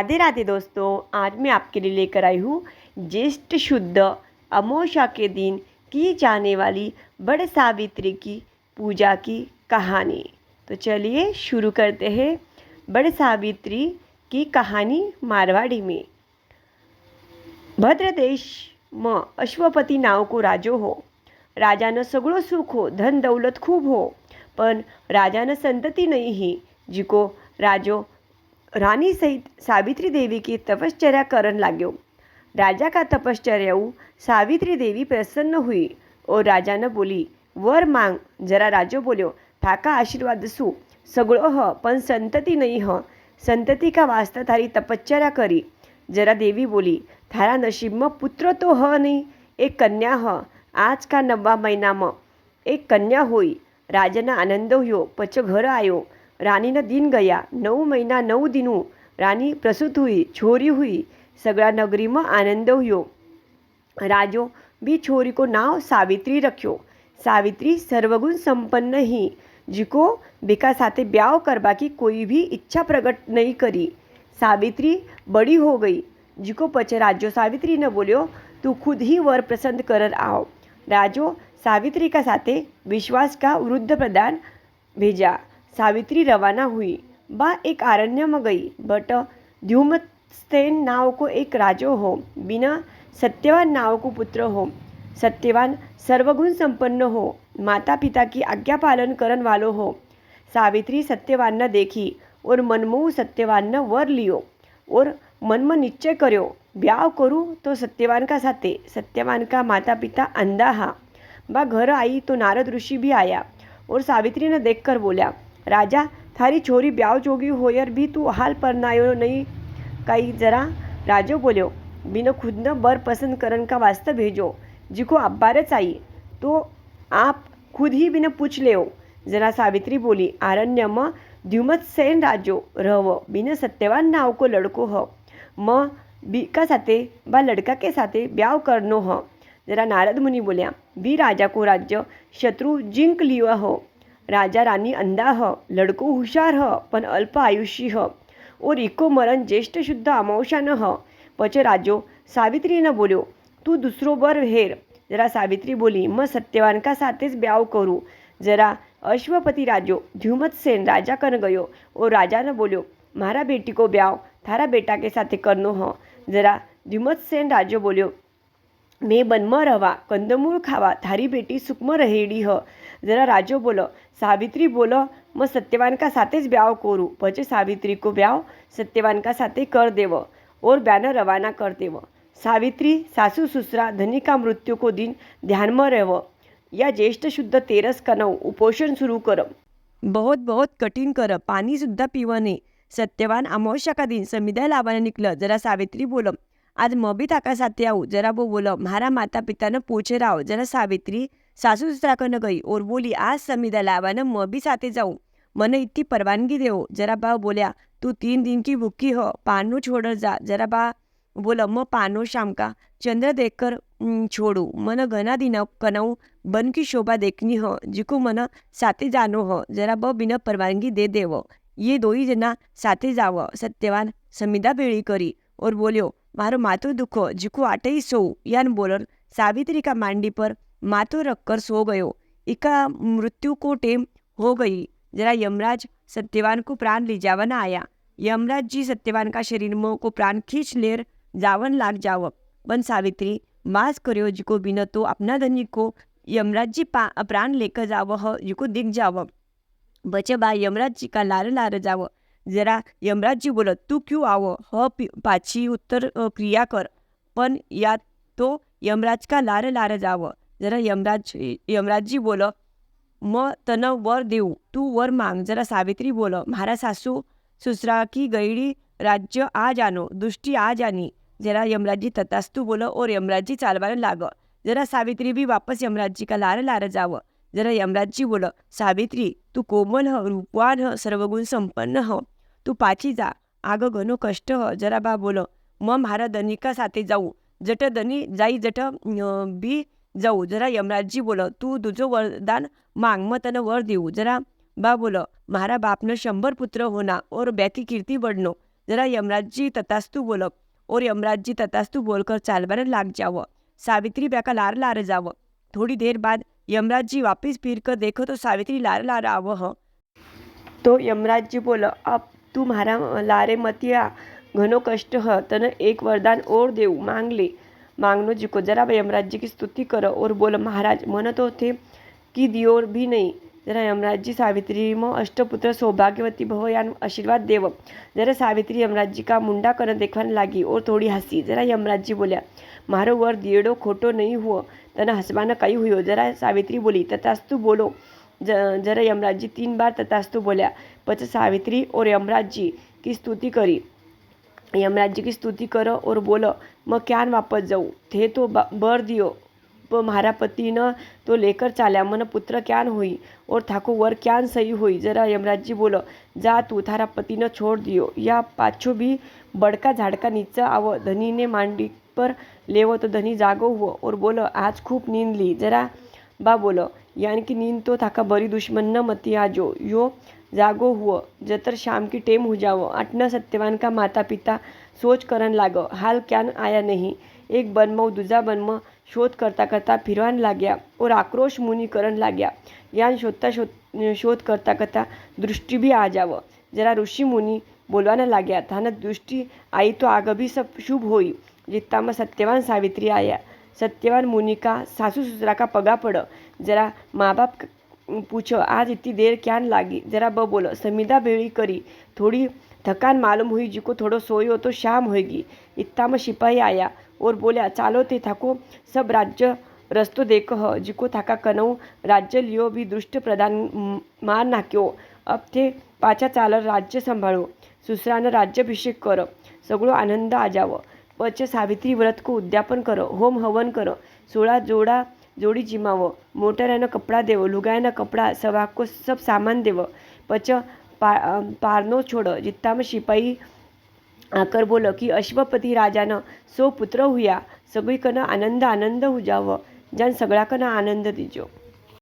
राधे राधे दोस्तों, आज मैं आपके लिए लेकर आई हूँ ज्येष्ठ शुद्ध अमावस्या के दिन की जाने वाली बड़ सावित्री की पूजा की कहानी। तो चलिए शुरू करते हैं। बड़ सावित्री की कहानी मारवाड़ी में। भद्रदेश में अश्वपति नाव को राजो हो। राजानं सगळं सुख हो, धन दौलत खूब हो, पण राजानं संतति नहीं ही, जिको राजो रानी सहित सावित्री देवी की तपश्चर्या करन लाग्यो। राजा का तपश्चर्या सावित्री देवी प्रसन्न हुई और राजा ने बोली, वर मांग। जरा राजो बोल्यो, थाका आशीर्वाद सु सगळं ह, पण संतति नहीं ह। संतति का वास्ता थारी तपश्चर्या करी। जरा देवी बोली, थारा नसीब में पुत्र तो ह नहीं, एक कन्या ह। आज का 9 महीना में एक कन्या हुई। राजा ने आनंद हुयो। पछ घर आयो। रानी ने दिन गया। 9 महीना 9 दिनों रानी प्रसूत हुई, छोरी हुई। सगळा नगरी में आनंद हुयो। राजो भी छोरी को नाव सावित्री रख्यो। सावित्री सर्वगुण संपन्न ही, जिको बेका साथे ब्याह करवा की कोई भी इच्छा प्रकट नहीं करी। सावित्री बड़ी हो गई, जिको पचे राजो सावित्री ने बोलियो, तू खुद ही वर पसंद कर आओ। राजो सावित्री का साथे विश्वास का वृद्ध प्रदान भेजा। सावित्री रवाना हुई। बा एक आरण्य में गई। बट द्युमत्सेन नाव को एक राजो हो, बिना सत्यवान नाव को पुत्र हो। सत्यवान सर्वगुण संपन्न हो, माता पिता की आज्ञा पालन करन वालो हो। सावित्री सत्यवान न देखी और मनमोह सत्यवान न वर लियो और मन में निश्चय करो, ब्याह करूँ तो सत्यवान का साथे। सत्यवान का माता पिता अंधा हा। बा घर आई तो नारद ऋषि भी आया और सावित्री ने देखकर बोला, राजा थारी छोरी ब्याह जोगी होयर भी तू हाल परनायो नहीं कई। जरा राजो बोल्यो, बिना खुद न बर पसंद करन का वास्ता भेजो, जिको आप बारच आई तो आप खुद ही बिना पूछ ले। जरा सावित्री बोली, आरण्य में द्युमत्सेन राजो रहो, बिना सत्यवान नाव को लड़को हो। म बीका साथे बा लड़का के साथे ब्याह करनो हो। जरा नारद मुनि बोलिया, भी राजा को राज्य शत्रु जिंक लियो हो। राजा रानी अंधा ह, लड़को हुशार ह, पण अल्प आयुष्य ह और इको मरण ज्येष्ठ शुद्ध अमावस्या न ह। पछे राजो सावित्री ने बोल्यो, तू दूसरो बर हेर। जरा सावित्री बोली, मैं सत्यवान का साथेच ब्याह करूँ। जरा अश्वपति राजो द्युमत्सेन राजा कन गयो और राजा ने बोल्यो, मारा बेटी को ब्याह थारा बेटा के साथे करनो ह। जरा द्युमत्सेन राजो बोल्यो, मैं वन में रहवा, कंदमूळ खावा, थारी बेटी सुख में रहेड़ी ह। जरा राजो बोलो, सावित्री बोलो, मैं सत्यवान का साथेच ब्याह करूँ। पछे सावित्री को ब्याह सत्यवान का साथे कर देव और ब्याह रवाना कर देव। सावित्री सासू ससुरा धनी का मृत्यु को दिन ध्यान में रहो। या ज्येष्ठ शुद्ध तेरस कनव उपोषण शुरू कर, बहुत बहुत कठिन कर, पानी सुद्धा पीवा नहीं। सत्यवान अमावस्या का दिन समिधा लावाने निकल। जरा सावित्री बोलो, आज मैं भी ताका साथे आऊँ। जरा वो बोलो, मारा माता पिता ने पूछे रहो। जरा सावित्री सासू ससुरा कन गई और बोली, आज समिधा लावाने मैं भी साथे जाऊँ, मने इतनी परवानगी देव। जरा बा बोलिया, तू 3 दिन की भूखी हो, पानो छोड़ जा। जरा बा बोलो, मैं पानो शाम का चंद्र देखकर छोड़ू, मन घना दिन कनऊ बन की शोभा देखनी हो, जिको मन साथे जानो हो। जरा बा बिना परवानगी दे देवो। ये दो ही जना साथे जाव। सत्यवान समिधा बेड़ी करी और बोल्यो, मारो माथो दुखो, जिको आटे ही सो। यान बोलर सावित्री का मांडी पर माथो रखकर सो गयो। इका मृत्यु को टेम हो गई। जरा यमराज सत्यवान को प्राण ले जावन आया। यमराज जी सत्यवान का शरीर में को प्राण खींच लेर जावन लाग जाव, पण सावित्री मास करो, जिको बिना तो अपना धनी को यमराज जी प्राण लेकर जाव ह, जिको दिख जाव। बचे बा यमराज जी का लार लार जाव। जरा यमराज जी बोलो, तू क्यों आवो ह, पाछी उत्तर क्रिया कर, पण या तो यमराज का लार लार जाव। जरा यमराज जी बोलो, मैं तन वर देऊ, तू वर मांग। जरा सावित्री बोलो, मारा सासू ससुरा की गईड़ी राज्य आ जानो, दुष्टि आ जानी। जरा यमराज जी तथास्तु बोलो और यमराज जी चालवाने लागो। जरा सावित्री भी वापस यमराज जी का लार लार जाव। जरा यमराज जी बोलो, सावित्री तू कोमल ह, रूपवान ह, सर्वगुण संपन्न ह, तू पाची जा, आग घनो कष्ट ह। जरा बा बोलो, मैं मारा धनी का साथे जाऊँ, जट धनी जाई जट भी जाऊ। जरा यमराज जी बोलो, तू तुझो वरदान मांग, मैं तने वर देऊ। जरा बा बोलो, मारा बाप ने 100 पुत्र होना और 2 की कीर्ति बढ़नो। जरा यमराज जी तथास्तु बोल और यमराज जी तथास्तु बोलकर चालवाने लाग जाओ। सावित्री बेका लार लार जाओ। थोड़ी देर बाद यमराज जी वापिस फिर कर देखो तो सावित्री लार लार आवो ह। तो यमराज जी बोल, अब तू मारा लारे मतिया घनो कष्ट ह, तन एक वरदान और देऊ, मांग ले। मांगनो जी को जरा यमराज जी की स्तुति करो और बोल, महाराज मन तो थे कि दियोर भी नहीं। जरा यमराज जी सावित्री म अष्टपुत्र सौभाग्यवती भव यान आशीर्वाद देव। जरा सावित्री यमराज जी का मुंडा कर देखवाने लागी और थोड़ी हंसी। जरा यमराज जी बोल्या, मारो वर दियेडो खोटो नहीं हुओ, तने हसवाना कई हुयो। जरा सावित्री बोली, तथास्तु बोलो। जरा यमराज जी 3 बार तथास्तु बोल्या। પછી सावित्री और यमराज जी की स्तुति करी। यमराज जी की स्तुति करो और बोलो, मैं क्यान वापस जाऊँ, थे तो बर दियो, पर मारा पति न तो लेकर चाल्या, मन पुत्र क्यान हुई और थाको वर क्यान सही हुई। जरा यमराज जी बोलो, जा तू थारा पति न छोड़ दियो, या पाछो भी बड़का झाड़का नीचे आवो, धनी ने मांडी पर लेवो तो धनी जागो हुओ और बोलो, आज खूब नींद ली। जरा बा बोलो, यानी कि नींद तो थाका बड़ी दुश्मन न मती आजो, यो जागो हुओ, जतर शाम की टेम हो जाओ। आठना सत्यवान का माता पिता सोच करन लागो, हाल क्यान आया नहीं। एक बनमो दूजा बनमो शोध करता करता फिरवान लाग्या और आक्रोश मुनि करन लाग्या। यान शोध करता करता दृष्टि भी आ जाव। जरा ऋषि मुनि बोलवाना लाग्या, थाना दृष्टि आई तो आग भी सब शुभ होई। जित्ता में सत्यवान सावित्री आया। सत्यवान मुनि का सासू ससुरा का पगा पड़। जरा माँ बाप पूछो, आज इतनी देर क्यान लागी। जरा ब बोलो, समीदा भेड़ी करी, थोड़ी थकान मालूम हुई, जिको थोड़ो सोयो तो शाम होगी। इतना में सिपाही आया और बोल्या, चालो ते थाको सब राज्य रस्तो देखो ह, जिको थाका कनऊ राज्य लियो भी दुष्ट प्रधान मार नाख्यो। अब ते पाछा चाल राज्य संभाळो, सुसरानं राज्याभिषेक करो, सगळो आनंद आ जावो। पछ सावित्री व्रत को उद्यापन करो, होम हवन करो, 16 जोड़ी जिमावो, मोटराना कपड़ा देवो, लुगायना कपड़ा सवा को सब सामान देवो। पछ पारनो छोड़ो। जित्ता में सिपाही आकर बोलो कि अश्वपती राजानं 100 पुत्र हुया, सगळीकडनं आनंद आनंद हो जावं, ज्यान सगळ्याकडनं आनंद दिजो।